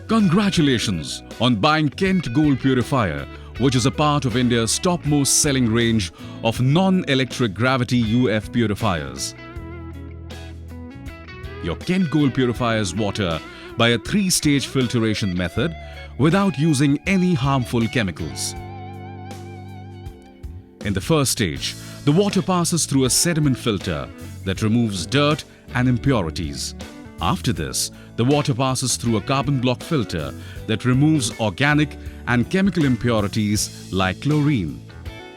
Congratulations on buying Kent Gold Purifier, which is a part of India's topmost selling range of non-electric gravity UF purifiers. Your Kent Gold purifies water by a 3-stage filtration method without using any harmful chemicals. In the first stage, the water passes through a sediment filter that removes dirt and impurities. After this, the water passes through a carbon block filter that removes organic and chemical impurities like chlorine.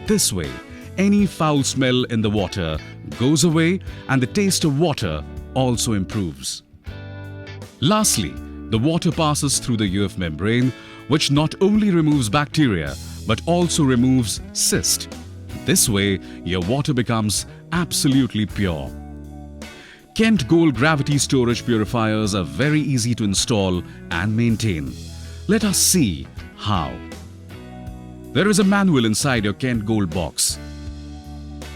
This way, any foul smell in the water goes away and the taste of water also improves. Lastly, the water passes through the UF membrane, which not only removes bacteria but also removes cyst. This way, your water becomes absolutely pure. Kent Gold gravity storage purifiers are very easy to install and maintain. Let us see how. There is a manual inside your Kent Gold box.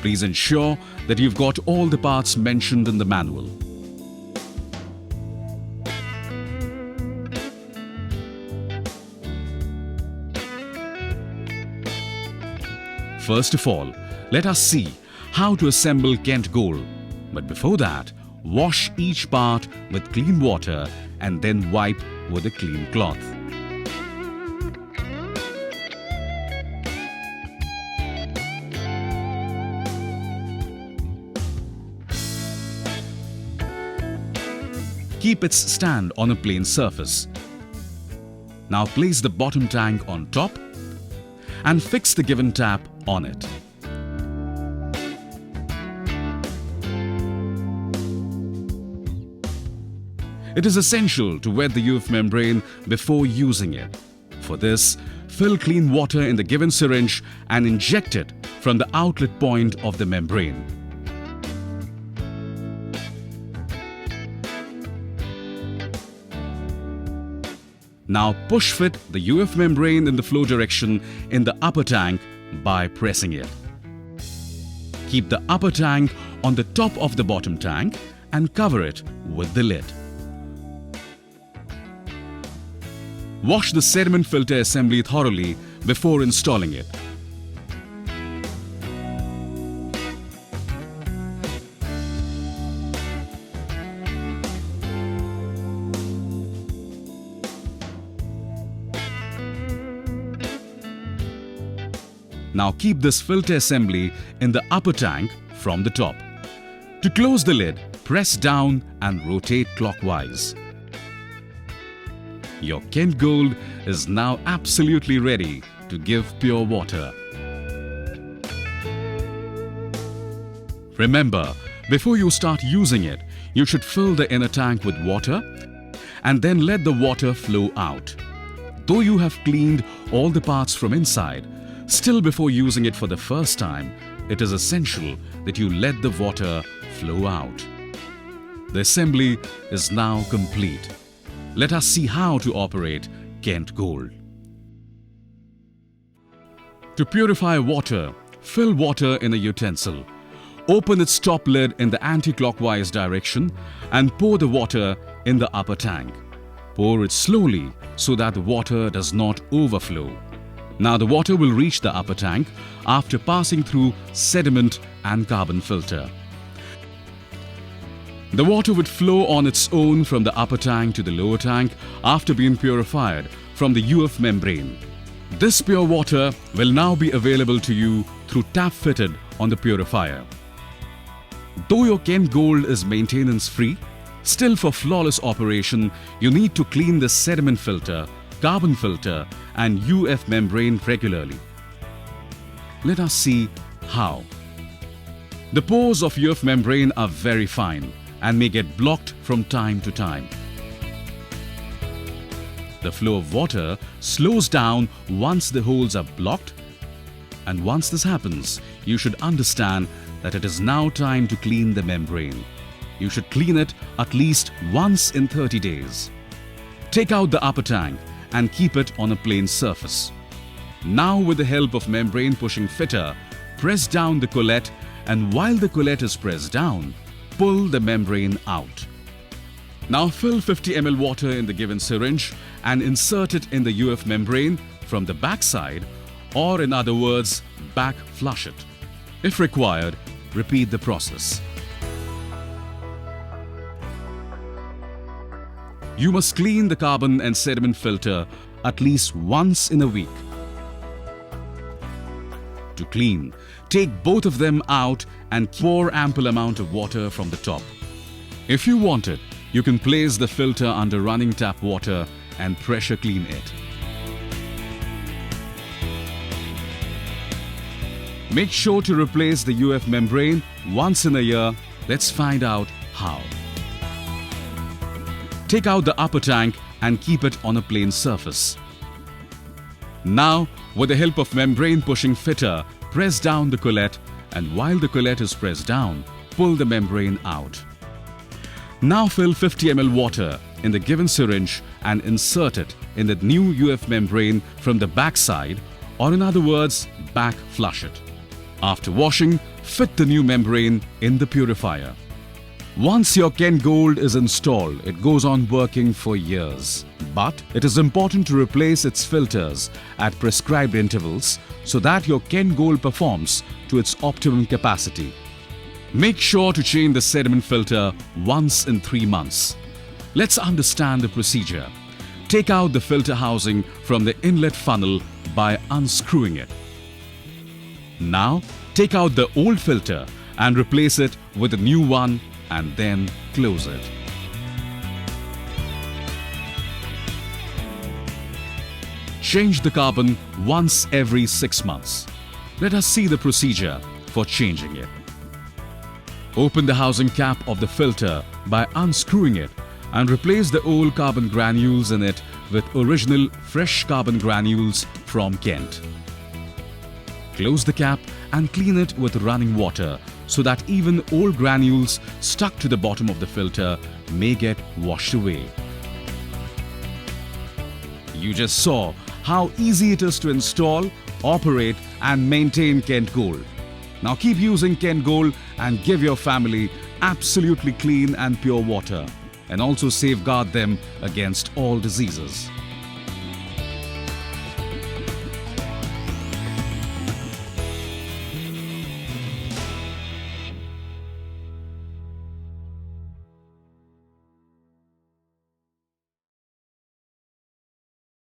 Please ensure that you've got all the parts mentioned in the manual. First of all, let us see how to assemble Kent Gold. But before that, wash each part with clean water and then wipe with a clean cloth. Keep its stand on a plain surface. Now place the bottom tank on top and fix the given tap on it. It is essential to wet the UF membrane before using it. For this, fill clean water in the given syringe and inject it from the outlet point of the membrane. Now push fit the UF membrane in the flow direction in the upper tank by pressing it. Keep the upper tank on the top of the bottom tank and cover it with the lid. Wash the sediment filter assembly thoroughly before installing it. Now keep this filter assembly in the upper tank from the top. To close the lid, press down and rotate clockwise. Your Kent Gold is now absolutely ready to give pure water. Remember, before you start using it, you should fill the inner tank with water and then let the water flow out. Though you have cleaned all the parts from inside, still before using it for the first time, it is essential that you let the water flow out. The assembly is now complete. Let us see how to operate Kent Gold. To purify water, fill water in a utensil. Open its top lid in the anti-clockwise direction and pour the water in the upper tank. Pour it slowly so that the water does not overflow. Now the water will reach the upper tank after passing through sediment and carbon filter. The water would flow on its own from the upper tank to the lower tank after being purified from the UF membrane. This pure water will now be available to you through tap fitted on the purifier. Though your Kent Gold is maintenance-free, still for flawless operation, you need to clean the sediment filter, carbon filter and UF membrane regularly. Let us see how. The pores of UF membrane are very fine and may get blocked from time to time. The flow of water slows down once the holes are blocked, and once this happens, you should understand that it is now time to clean the membrane. You should clean it at least once in 30 days. Take out the upper tank and keep it on a plain surface. Now with the help of membrane pushing fitter, press down the collet, and while the collet is pressed down, pull the membrane out. Now fill 50 ml water in the given syringe and insert it in the UF membrane from the back side, or in other words, back flush it. If required, repeat the process. You must clean the carbon and sediment filter at least once in a week. To clean, take both of them out and pour ample amount of water from the top. If you want it, you can place the filter under running tap water and pressure clean it. Make sure to replace the UF membrane once in a year. Let's find out how. Take out the upper tank and keep it on a plain surface. Now, with the help of membrane pushing fitter, press down the collet, and while the collet is pressed down, pull the membrane out. Now fill 50 ml water in the given syringe and insert it in the new UF membrane from the back side, or in other words, back flush it. After washing, fit the new membrane in the purifier. Once your Ken Gold is installed, it goes on working for years. But it is important to replace its filters at prescribed intervals so that your Ken Gold performs to its optimum capacity. Make sure to change the sediment filter once in 3 months. Let's understand the procedure. Take out the filter housing from the inlet funnel by unscrewing it. Now, take out the old filter and replace it with a new one, and then close it. Change the carbon once every 6 months. Let us see the procedure for changing it. Open the housing cap of the filter by unscrewing it and replace the old carbon granules in it with original fresh carbon granules from Kent. Close the cap and clean it with running water so that even old granules stuck to the bottom of the filter may get washed away. You just saw how easy it is to install, operate and maintain Kent Gold. Now keep using Kent Gold and give your family absolutely clean and pure water, and also safeguard them against all diseases.